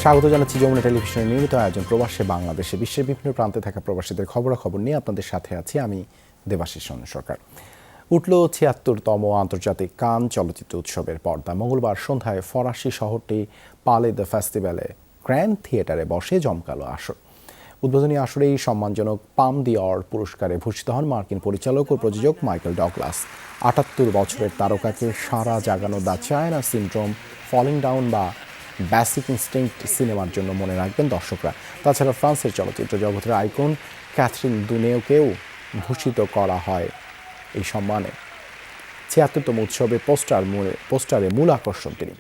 স্বাগত জানাচ্ছি যমুনা টেলিভিশনের নিয়মিত আয়োজন প্রবাসে বাংলাদেশে। বিশ্বের বিভিন্ন প্রান্তে থাকা প্রবাসীদের খবরাখবর নিয়ে আপনাদের সাথে আছি আমি দেবাশিস সরকার। উঠল ৭৬তম আন্তর্জাতিক কান চলচ্চিত্র উৎসবের পর্দা। মঙ্গলবার সন্ধ্যায় ফরাসি শহরটি পালে দ্য ফেস্টিভ্যালে গ্র্যান্ড থিয়েটারে বসে জমকালো আসর। উদ্বোধনী আসরেই সম্মানজনক পাম দি অর পুরস্কারে ভূষিত হন মার্কিন পরিচালক ও প্রযোজক মাইকেল ডগলাস। ৭৮ বছরের তারকাকে সারা জাগানো the China Syndrome, falling down বা বেসিক ইনস্টিংক্ট সিনেমার জন্য মনে রাখবেন দর্শকরা। তাছাড়া ফ্রান্সের চলচ্চিত্র জগতের আইকন ক্যাথরিন দুনেওকেও ভূষিত করা হয় এই সম্মানে। ৭৬তম উৎসবে পোস্টারে মূল আকর্ষণ তিনি।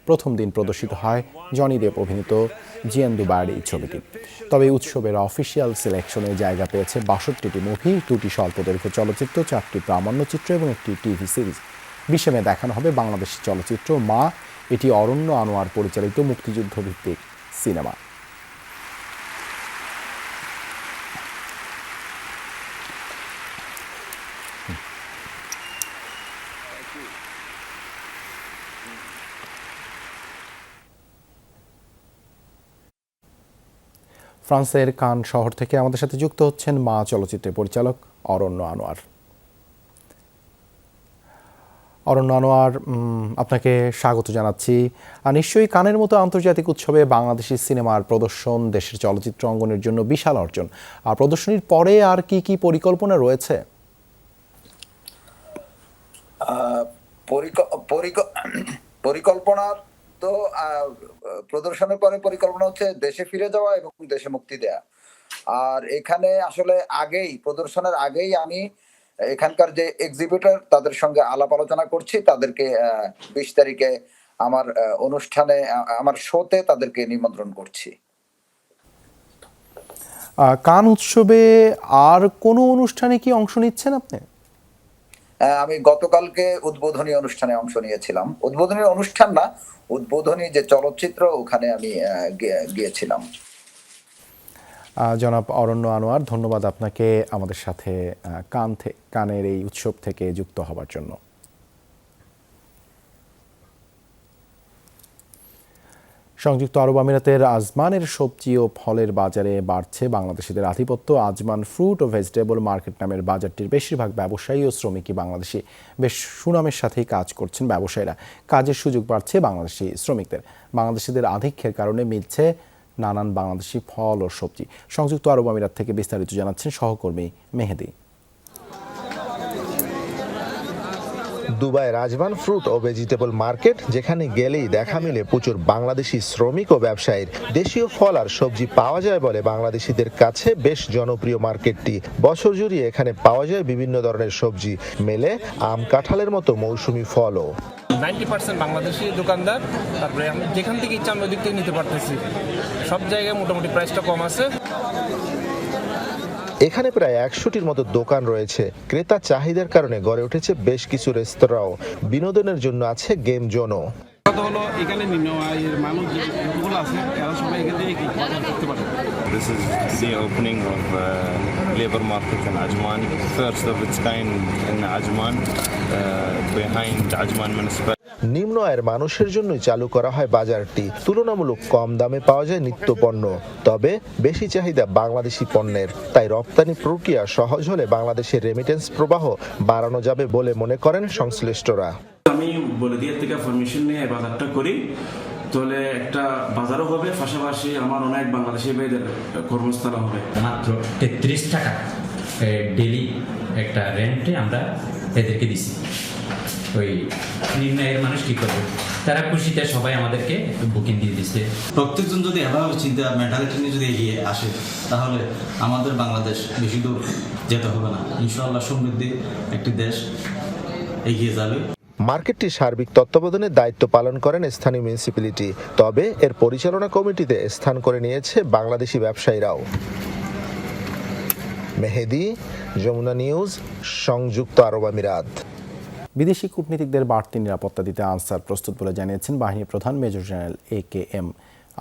প্রথম দিন প্রদর্শিত হয় জনি দেব অভিনীত জিয়ান দু বার্ডি ছবিটি। তবে উৎসবের অফিসিয়াল সিলেকশনে জায়গা পেয়েছে ৬২টি মুভি, 2টি স্বল্পদৈর্ঘ্য চলচ্চিত্র, 4টি প্রামাণ্যচিত্র এবং একটি টিভি সিরিজ। ২০ মে দেখানো হবে বাংলাদেশি চলচ্চিত্র মা। এটি অরণ্য আনোয়ার পরিচালিত মুক্তিযুদ্ধ ভিত্তিক সিনেমা। ফ্রান্সের কান শহর থেকে আমাদের সাথে যুক্ত হচ্ছেন মা চলচ্চিত্রের পরিচালক অরণ্য আনোয়ার। অরণ্য আনোয়ার, আপনাকে স্বাগত জানাচ্ছি। আর নিশ্চয়ই কানের মতো আন্তর্জাতিক উৎসবে বাংলাদেশি সিনেমার প্রদর্শন দেশের চলচ্চিত্র অঙ্গনের জন্য বিশাল অর্জন। আর প্রদর্শনীর পরে আর কি কি পরিকল্পনা রয়েছে? পরিকল্পনা তো প্রদর্শনের পরে পরিকল্পনা হচ্ছে দেশে ফিরে যাওয়া এবং দেশে মুক্তি দেয়া। আর এখানে আসলে আগেই প্রদর্শনের আগেই আমি এখানকার যে এক্সিবিটর তাদের সঙ্গে আলাপ আলোচনা করছি। তাদেরকে ২০ তারিখে আমার অনুষ্ঠানে, আমার শোতে তাদেরকে নিমন্ত্রণ করছি। কান উৎসবে আর কোনো অনুষ্ঠানে কি অংশ নিচ্ছেন আপনি? আমি গতকালকে উদ্বোধনী অনুষ্ঠানে অংশ নিয়েছিলাম। উদ্বোধনী অনুষ্ঠান না, উদ্বোধনী যে চলচ্চিত্র, ওখানে আমি গিয়েছিলাম। জনাব অরণ্য আনোয়ার, ধন্যবাদ আপনাকে আমাদের সাথে কানের এই উৎসব থেকে যুক্ত হবার জন্য। সংযুক্ত আরব আমিরাতের আজমানের সবজি ও ফলের বাজারে বাড়ছে বাংলাদেশিদের আধিপত্য। আজমান ফ্রুট ও ভেজিটেবল মার্কেট নামের বাজারটির বেশিরভাগ ব্যবসায়ী ও শ্রমিকই বাংলাদেশি। বেশ সুনামের সাথেই কাজ করছেন ব্যবসায়ীরা। কাজের সুযোগ বাড়ছে বাংলাদেশি শ্রমিকদের। বাংলাদেশিদের আধিক্যের কারণে মিলছে নানান বাংলাদেশি ফল ও সবজি। সংযুক্ত আরব আমিরাত থেকে বিস্তারিত জানাচ্ছেন সহকর্মী মেহেদি। দুবাইয়ের আজমান ফ্রুট ও ভেজিটেবল মার্কেট, যেখানে গেলেই দেখা মিলে প্রচুর বাংলাদেশি শ্রমিক ও ব্যবসায়ীর। দেশীয় ফল আর সবজি পাওয়া যায় বলে বাংলাদেশিদের কাছে বেশ জনপ্রিয় মার্কেটটি। বছর জুড়ে এখানে পাওয়া যায় বিভিন্ন ধরনের সবজি, মেলে আম কাঁঠালের মতো মৌসুমি ফলও। 90% বাংলাদেশি দোকানদার, তারপরে আমি যেখান থেকে ইচ্ছা আমি ওদিক থেকে নিতে পারতেছি। সব জায়গায় মোটামুটি প্রাইসটা কম আছে। এখানে প্রায় ১০০টির মতো দোকান রয়েছে। ক্রেতা চাহিদার কারণে গড়ে উঠেছে বেশ কিছু রেস্তোরাঁও। বিনোদনের জন্য আছে গেম জোনও। হলো এখানে নিম্ন আয়ের মানুষ যেগুলো আছে তারা সবাই এখান থেকে বাজার করতে পারে। This is the opening of labor market in Ajman, first of its kind in Ajman, behind Ajman municipality. নিম্ন আয়ের মানুষের জন্যই চালু করা হয় বাজারটি। তুলনামূলক কম দামে পাওয়া যায় নিত্য পণ্য, তবে বেশি চাহিদা বাংলাদেশি পণ্যের। তাই রপ্তানি প্রক্রিয়া সহজ হলে বাংলাদেশের রেমিটেন্স প্রবাহ বাড়ানো যাবে বলে মনে করেন সংশ্লিষ্টরা। আমি বলিদিয়া থেকে পারমিশন নিয়ে বাজারটা করি, তাহলে একটা বাজারও হবে, পাশাপাশি আমার অনেক বাংলাদেশি ভাইদের কর্মস্থল হবে। মাত্র ৩৩ টাকা ডেলি একটা রেন্টে আমরা এদেরকে দিছি। ওই নিম্ন আয়ের মানুষ কি করবে, তারা খুশিতে সবাই আমাদেরকে বুকিং দিয়ে দিচ্ছে। প্রত্যেকজন যদি এভাবে চিন্তা মেন্টালিটি নিয়ে যদি এগিয়ে আসে, তাহলে আমাদের বাংলাদেশ বেশি দূর যেতে হবে না। ইনশাআল্লাহ সমৃদ্ধি একটি দেশ এগিয়ে যাবে। মার্কেটটি সার্বিক তত্ত্বাবধানের দায়িত্ব পালন করেন স্থানীয় মিউনিসিপ্যালিটি, তবে এর পরিচালনা কমিটিতে স্থান করে নিয়েছে বাংলাদেশি ব্যবসায়ীরাও। মেহেদি, যমুনা নিউজ, সংযুক্ত আরব আমিরাত। বিদেশি কূটনীতিকদের বাড়তি নিরাপত্তা দিতে আনসার প্রস্তুত বলে জানিয়েছেন বাহিনী প্রধান মেজর জেনারেল AKM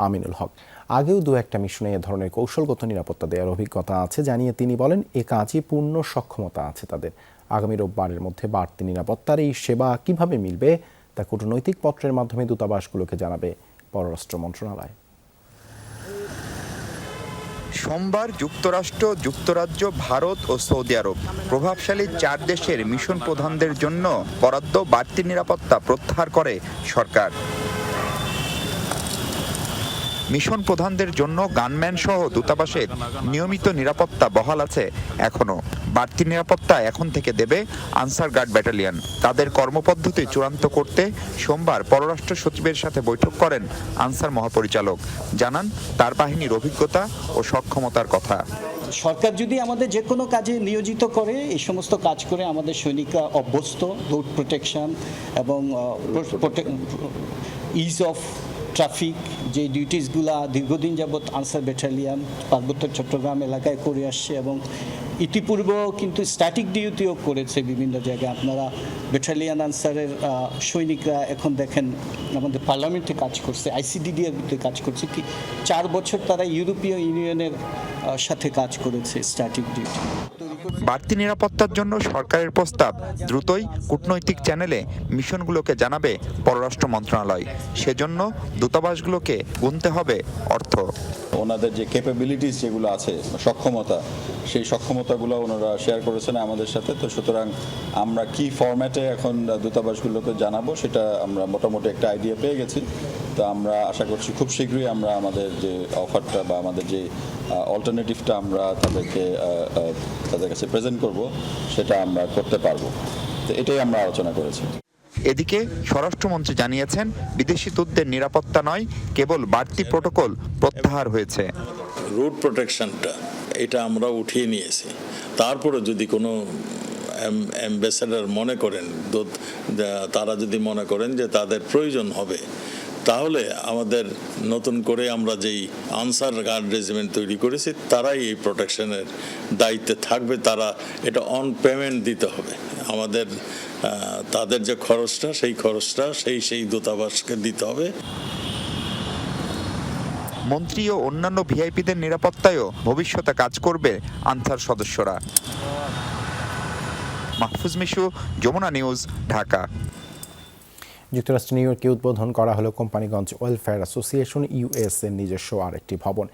আমিনুল হক। আগেও দু একটা মিশনে এ ধরনের কৌশলগত নিরাপত্তা দেওয়ার অভিজ্ঞতা আছে জানিয়ে তিনি বলেন, এ কাজে পূর্ণ সক্ষমতা আছে তাদের। আগামী রোববারের মধ্যে বাড়তি নিরাপত্তার এই সেবা কিভাবে মিলবে তা কূটনৈতিক পত্রের মাধ্যমে দূতাবাসগুলোকে জানাবে পররাষ্ট্র মন্ত্রণালয়। সোমবার যুক্তরাষ্ট্র, যুক্তরাজ্য, ভারত ও সৌদি আরব প্রভাবশালী 4 দেশের মিশন প্রধানদের জন্য বরাদ্দ বাড়তি নিরাপত্তা প্রত্যাহার করে সরকার। মিশন প্রধানদের জন্য গানম্যান সহ দূতাবাসের নিয়মিত নিরাপত্তা বহাল আছে এখনো। বাড়তি নিরাপত্তা এখন থেকে দেবে আনসার গার্ড ব্যাটালিয়ন। তাদের কর্মপদ্ধতি চূড়ান্ত করতে সোমবার পররাষ্ট্র সচিবের সাথে বৈঠক করেন আনসার মহাপরিচালক। জানান তার বাহিনীর অভিজ্ঞতা ও সক্ষমতার কথা। সরকার যদি আমাদের যে কোনো কাজে নিয়োজিত করে, এই সমস্ত কাজ করে আমাদের সৈনিকরা অভ্যস্ত, রোড প্রোটেকশন এবং ইজ অফ ট্রাফিক যে ডিউটিসগুলা দীর্ঘদিন যাবৎ আনসার ব্যাটালিয়ন পার্বত্য চট্টগ্রাম এলাকায় করে আসছে এবং ইতিপূর্বেও কিন্তু স্ট্যাটিক ডিউটিও করেছে বিভিন্ন জায়গায়। আপনারা ব্যাটালিয়ন আনসারের সৈনিকরা এখন দেখেন আমাদের পার্লামেন্টে কাজ করছে, আইসিডিডিআরতে কাজ করছে, কি 4 বছর তারা ইউরোপীয় ইউনিয়নের সাথে কাজ করেছে স্ট্যাটিক ডিউটি। বাড়তি নিরাপত্তার জন্য সরকারের প্রস্তাব দ্রুতই কূটনৈতিক চ্যানেলে মিশনগুলোকে জানাবে পররাষ্ট্র মন্ত্রণালয়। সেজন্য দূতাবাসগুলোকে গুনতে হবে অর্থ। ওনাদের যে ক্যাপাবিলিটিস যেগুলো আছে, সক্ষমতা, সেই সক্ষমতাগুলো ওনারা শেয়ার করেছেন আমাদের সাথে। তো সুতরাং আমরা কি ফরম্যাটে এখন দূতাবাসগুলোকে জানাবো সেটা আমরা মোটামুটি একটা আইডিয়া পেয়ে গেছি। তো আমরা আশা করছি খুব শীঘ্রই আমরা আমাদের যে অফারটা বা আমাদের যে অল্টারনেটিভটা আমরা তাদের কাছে প্রেজেন্ট করব সেটা আমরা করতে পারবো। তো এটাই আমরা আলোচনা করেছি। এদিকে স্বরাষ্ট্রমন্ত্রী জানিয়েছেন বিদেশি দূতদের নিরাপত্তা নয়, কেবল বাড়তি প্রটোকল প্রত্যাহার হয়েছে। রোড প্রোটেকশনটা এটা আমরা উঠিয়ে নিয়েছি। তারপরে যদি কোনো অ্যাম্বাসেডর মনে করেন, তারা যদি মনে করেন যে তাদের প্রয়োজন হবে, তাহলে আমাদের নতুন করে আমরা যেই আনসার গার্ড রেজিমেন্ট তৈরি করেছি তারাই এই প্রোটেকশনের দায়িত্বে থাকবে। তারা এটা অন পেমেন্ট দিতে হবে। আমাদের তাদের যে খরচটা সেই দূতাবাসকে দিতে হবে। মন্ত্রী ও অন্যান্য ভিআইপিদের নিরাপত্তায়ও ভবিষ্যতে কাজ করবে আনসার সদস্যরা। মাহফুজ মিশু, যমুনা নিউজ, ঢাকা। যুক্তরাষ্ট্র নিউ ইয়র্কে উদ্বোধন করা হলো কোম্পানিগঞ্জ ওয়েলফেয়ার অ্যাসোসিয়েশন ইউএস এর নিজস্ব আরেকটি ভবন।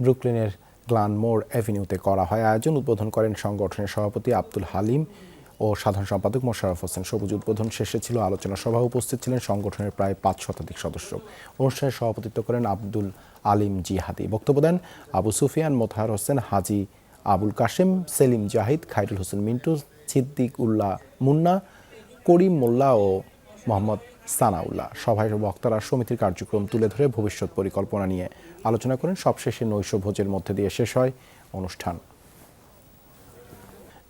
ব্রুকলিনের গ্লানমোর অ্যাভিনিউতে করা হয় আয়োজন। উদ্বোধন করেন সংগঠনের সভাপতি আব্দুল হালিম ও সাধারণ সম্পাদক মোশাররফ হোসেন সবুজ। উদ্বোধন শেষে ছিল আলোচনা সভা। উপস্থিত ছিলেন সংগঠনের প্রায় 5 শতাধিক সদস্য। অনুষ্ঠানে সভাপতিত্ব করেন আব্দুল আলিম জিহাদি। বক্তব্য দেন আবু সুফিয়ান, মোতাহার হোসেন, হাজি আবুল কাশেম, সেলিম জাহিদ, খায়রুল হোসেন মিন্টু, সিদ্দিক উল্লাহ মুন্না, করিম মোল্লা ও মোহাম্মদ সানাউল্লাহ। সভায় বক্তারা সমিতির কার্যক্রম তুলে ধরে ভবিষ্যৎ পরিকল্পনা নিয়ে আলোচনা করেন। সবশেষে নৈশ ভোজের মধ্যে দিয়ে শেষ হয় অনুষ্ঠান।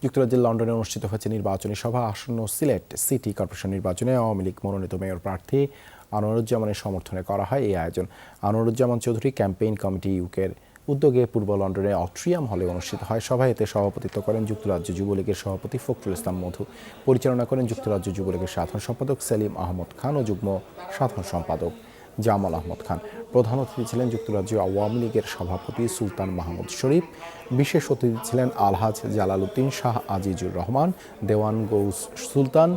যুক্তরাজ্যের লন্ডনে অনুষ্ঠিত হয়েছে নির্বাচনী সভা। আসন্ন সিলেট সিটি কর্পোরেশন নির্বাচনে আওয়ামী লীগ মনোনীত মেয়র প্রার্থী আনোয়ারুজ্জামানের সমর্থনে করা হয় এই আয়োজন। আনোয়ারুজ্জামান চৌধুরী ক্যাম্পেইন কমিটি ইউকের উদ্যোগে পূর্ব লন্ডনে অট্রিয়াম হলে অনুষ্ঠিত হয় সভায়। এতে সভাপতিত্ব করেন যুক্তরাজ্য যুবলীগের সভাপতি ফখরুল ইসলাম মধু। পরিচালনা করেন যুক্তরাজ্য যুবলীগের সাধারণ সম্পাদক সেলিম আহমদ খান ও যুগ্ম সাধারণ সম্পাদক জামাল আহমদ খান। প্রধান অতিথি ছিলেন যুক্তরাজ্য আওয়ামী লীগের সভাপতি সুলতান মাহমুদ শরীফ। বিশেষ অতিথি ছিলেন আলহাজ জালালউদ্দিন শাহ আজিজুর রহমান, দেওয়ান গৌস সুলতান,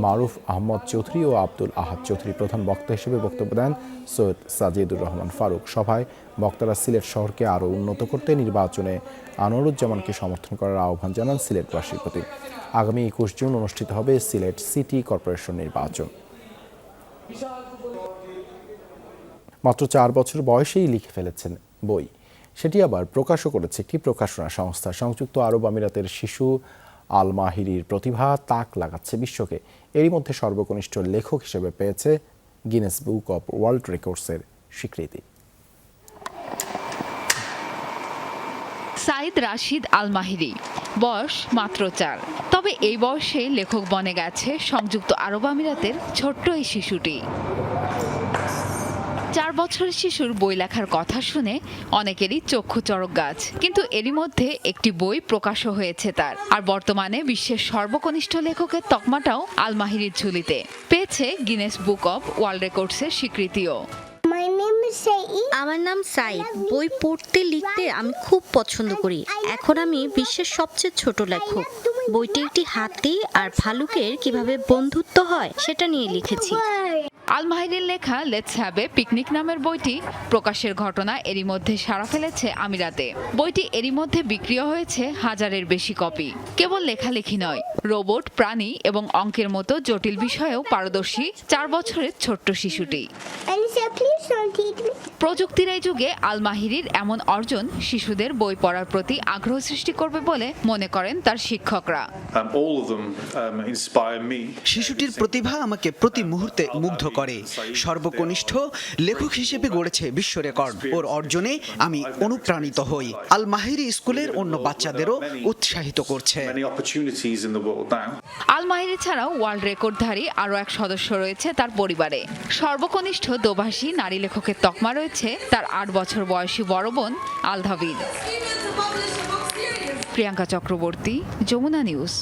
মারুফ আহমদ চৌধুরী ও আব্দুল আহাদ চৌধুরী। প্রধান বক্তা হিসেবে বক্তব্য দেন সৈয়দ সাজিদুর রহমান ফারুক। সভায় বক্তারা সিলেট শহরকে আরও উন্নত করতে নির্বাচনে আনোয়ারুজ্জামানকে সমর্থন করার আহ্বান জানান সিলেটবাসীর প্রতি। আগামী 21 জুন অনুষ্ঠিত হবে সিলেট সিটি কর্পোরেশন নির্বাচন। মাত্র 4 বছর বয়সেই লিখে ফেলেছেন বই, সেটি আবার প্রকাশও করেছে একটি প্রকাশনা সংস্থা। সংযুক্ত আরব আমিরাতের শিশু আল মাহিরির প্রতিভা তাক লাগাচ্ছে বিশ্বকে। এরই মধ্যে সর্বকনিষ্ঠ লেখক হিসেবে পেয়েছে গিনেস বুক অব ওয়ার্ল্ড রেকর্ডসের স্বীকৃতি। সাইদ রাশিদ আল মাহিরি, বয়স মাত্র 4। তবে এই বয়সে লেখক বনে গেছে সংযুক্ত আরব আমিরাতের ছোট্ট এই শিশুটি। 4 বছরের শিশুর বই লেখার কথা শুনে অনেকেরই চক্ষু চড়ক গাছ। কিন্তু এরই মধ্যে একটি বই প্রকাশও হয়েছে তার। আর বর্তমানে বিশ্বের সর্বকনিষ্ঠ লেখকের তকমাটাও আল মাহিরির ঝুলিতে। পেয়েছে গিনেস বুক অব ওয়ার্ল্ড রেকর্ডসের স্বীকৃতিও। আমার নাম সাইদ। বই পড়তে লিখতে আমি খুব পছন্দ করি। এখন আমি বিশ্বের সবচেয়ে ছোট লেখক। বইটি একটি হাতি আর ভালুকের কিভাবে বন্ধুত্ব হয় সেটা নিয়ে লিখেছি। আল মাহিরের লেখা লেটস হ্যাভ এ পিকনিক নামের বইটি প্রকাশের ঘটনা এরই মধ্যে সাড়া ফেলেছে আমিরাতে। বইটি এরই মধ্যে বিক্রিও হয়েছে 1000-এর বেশি কপি। কেবল লেখালেখি নয়, রোবট, প্রাণী এবং অঙ্কের মতো জটিল বিষয়েও পারদর্শী 4 বছরের ছোট্ট শিশুটি। প্রযুক্তির এই যুগে আল মাহিরির এমন অর্জন শিশুদের বই পড়ার প্রতি আগ্রহ সৃষ্টি করবে বলে মনে করেন তার শিক্ষকরা। শিশুটির প্রতিভা আমাকে প্রতি মুহূর্তে মুগ্ধ করে। সর্বকনিষ্ঠ লেখক হিসেবে গড়েছে বিশ্ব রেকর্ড। ওর অর্জনে আমি অনুপ্রাণিত হই। আল মাহিরি স্কুলের অন্য বাচ্চাদেরও উৎসাহিত করছে। আল মাহিরি ছাড়াও ওয়ার্ল্ড রেকর্ডধারী আরও এক সদস্য রয়েছে তার পরিবারে। সর্বকনিষ্ঠ দোভাষী নারী লেখকের তকমা রয়েছে তার 8 বছর বয়সী বড় বোন আলধাবিদ। প্রিয়াঙ্কা চক্রবর্তী, যমুনা নিউজ।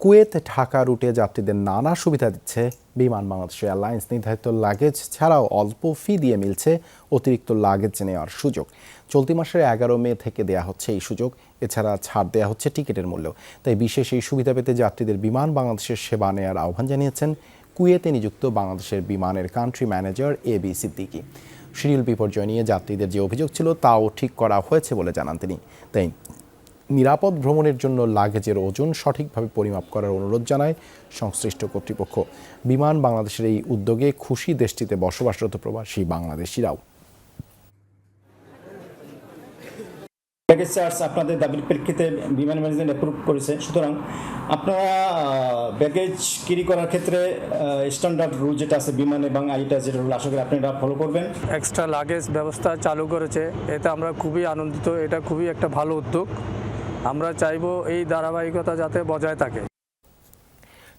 কুয়েত ঢাকা রুটে যাত্রীদের নানা সুবিধা দিচ্ছে বিমান বাংলাদেশ এয়ারলাইন্স। নির্ধারিত লাগেজ ছাড়াও অল্প ফি দিয়ে মিলছে অতিরিক্ত লাগেজ নেওয়ার সুযোগ। চলতি মাসের 11 মে থেকে দেয়া হচ্ছে এই সুযোগ। এছাড়া ছাড় দেওয়া হচ্ছে টিকিটের মূল্য। তাই বিশেষ এই সুবিধা পেতে যাত্রীদের বিমান বাংলাদেশের সেবা নেওয়ার আহ্বান জানিয়েছেন কুয়েতে নিযুক্ত বাংলাদেশের বিমানের কান্ট্রি ম্যানেজার এবি সিদ্দিকী। শিডিউল বিপর্যয় নিয়ে যাত্রীদের যে অভিযোগ ছিল তাও ঠিক করা হয়েছে বলে জানান তিনি। তাই নিরাপদ ভ্রমণের জন্য লাগেজের ওজন সঠিকভাবে পরিমাপ করার অনুরোধ জানায় সংশ্লিষ্ট কর্তৃপক্ষ। বিমান বাংলাদেশের এই উদ্যোগে খুশি দেশটিতে বসবাসরত প্রবাসী বাংলাদেশিরাও। প্যাকেজ চার্জ আপনাদের দাবির প্রেক্ষিতে বিমান ম্যানেজমেন্ট অ্যাপ্রুভ করেছে। সুতরাং আপনারা প্যাকেজ ক্যারি করার ক্ষেত্রে স্ট্যান্ডার্ড রুল যেটা আছে বিমান এবং আইটা যেটা রুল, আশা করি আপনারা ফলো করবেন। এক্সট্রা লাগেজ ব্যবস্থা চালু করেছে, এতে আমরা খুবই আনন্দিত। এটা খুবই একটা ভালো উদ্যোগ। আমরা চাইবো এই ধারাবাহিকতা যাতে বজায় থাকে।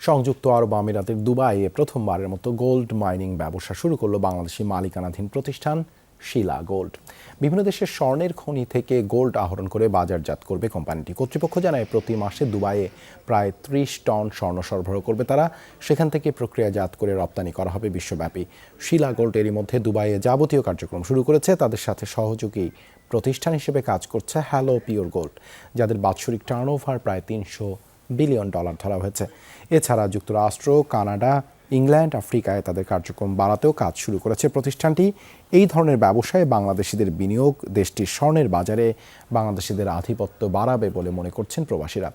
সংযুক্ত আরব আমিরাতের দুবাইয়ে প্রথমবারের মতো গোল্ড মাইনিং ব্যবসা শুরু করলো বাংলাদেশি মালিকানাধীন প্রতিষ্ঠান শিলা গোল্ড। বিভিন্ন দেশের স্বর্ণের খনি থেকে গোল্ড আহরণ করে বাজারজাত করবে কোম্পানিটি। কর্তৃপক্ষ জানায় প্রতি মাসে দুবাইয়ে প্রায় 30 টন স্বর্ণ সরবরাহ করবে তারা। সেখান থেকে প্রক্রিয়াজাত করে রপ্তানি করা হবে বিশ্বব্যাপী। শিলা গোল্ড এরই মধ্যে দুবাইয়ে যাবতীয় কার্যক্রম শুরু করেছে। তাদের সাথে সহযোগী প্রতিষ্ঠান হিসেবে কাজ করছে হ্যালো পিওর গোল্ড, যাদের বাৎসরিক টার্নওভার প্রায় $300 বিলিয়ন ধরা হয়েছে। এছাড়া যুক্তরাষ্ট্র, কানাডা, ইংল্যান্ড, আফ্রিকায় তাদের কার্যক্রম বাড়াতেও কাজ শুরু করেছে প্রতিষ্ঠানটি। এই ধরনের ব্যবসায় বাংলাদেশিদের বিনিয়োগ দেশটির স্বর্ণের বাজারে বাংলাদেশিদের আধিপত্য বাড়াবে বলে মনে করছেন প্রবাসীরা।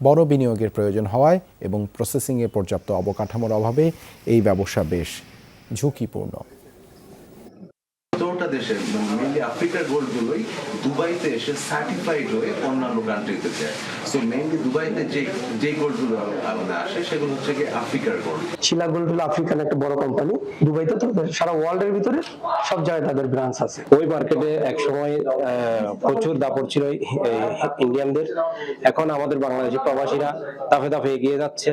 বড় বিনিয়োগের প্রয়োজন হওয়ায় এবং প্রসেসিংয়ে পর্যাপ্ত অবকাঠামোর অভাবে এই ব্যবসা বেশ ঝুঁকিপূর্ণ। দেশে মেইনলি আফ্রিকার গোল্ডগুলোই দুবাইতে এসে সার্টিফাইড হয়ে অন্যান্য কান্ট্রিতে যায়। সো মেইনলি দুবাইতে যে গোল্ডগুলো আমাদের আসে সেগুলো হচ্ছে কি আফ্রিকার গোল্ড। শিলা গোল্ড হলো আফ্রিকান একটা বড় কোম্পানি। দুবাইতে তো সারা ওয়ার্ল্ডের ভিতরে সব জায়গায় তাদের ব্রাঞ্চ আছে। ওই মার্কেটে একসময় প্রচুর দাপট ছিল ইন্ডিয়ানদের। এখন আমাদের বাংলাদেশি প্রবাসীরা দাফে দাফে এগিয়ে যাচ্ছে।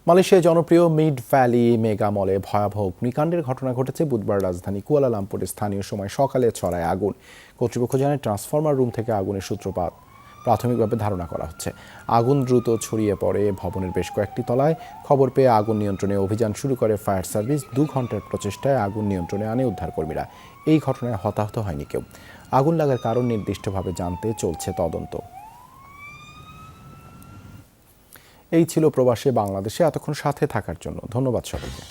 মালয়েশিয়ার জনপ্রিয় মিড ভ্যালি মেগা মলে ভয়াবহ অগ্নিকাণ্ডের ঘটনা ঘটেছে বুধবার রাজধানী কুয়ালালামপুরের স্থানীয় সময় সকালে ছড়ায় আগুন। কর্তৃপক্ষ জানায় ট্রান্সফরমার রুম থেকে আগুনের সূত্রপাত প্রাথমিকভাবে ধারণা করা হচ্ছে। আগুন দ্রুত ছড়িয়ে পড়ে ভবনের বেশ কয়েকটি তলায়। খবর পেয়ে আগুন নিয়ন্ত্রণে অভিযান শুরু করে ফায়ার সার্ভিস। 2 ঘন্টার প্রচেষ্টায় আগুন নিয়ন্ত্রণে আনে উদ্ধারকর্মীরা। এই ঘটনায় হতাহত হয়নি কেউ। আগুন লাগার কারণ নির্দিষ্টভাবে জানতে চলছে তদন্ত। এই ছিল প্রবাসী বাংলাদেশে এতক্ষণ সাথে থাকার জন্য ধন্যবাদ সবাইকে।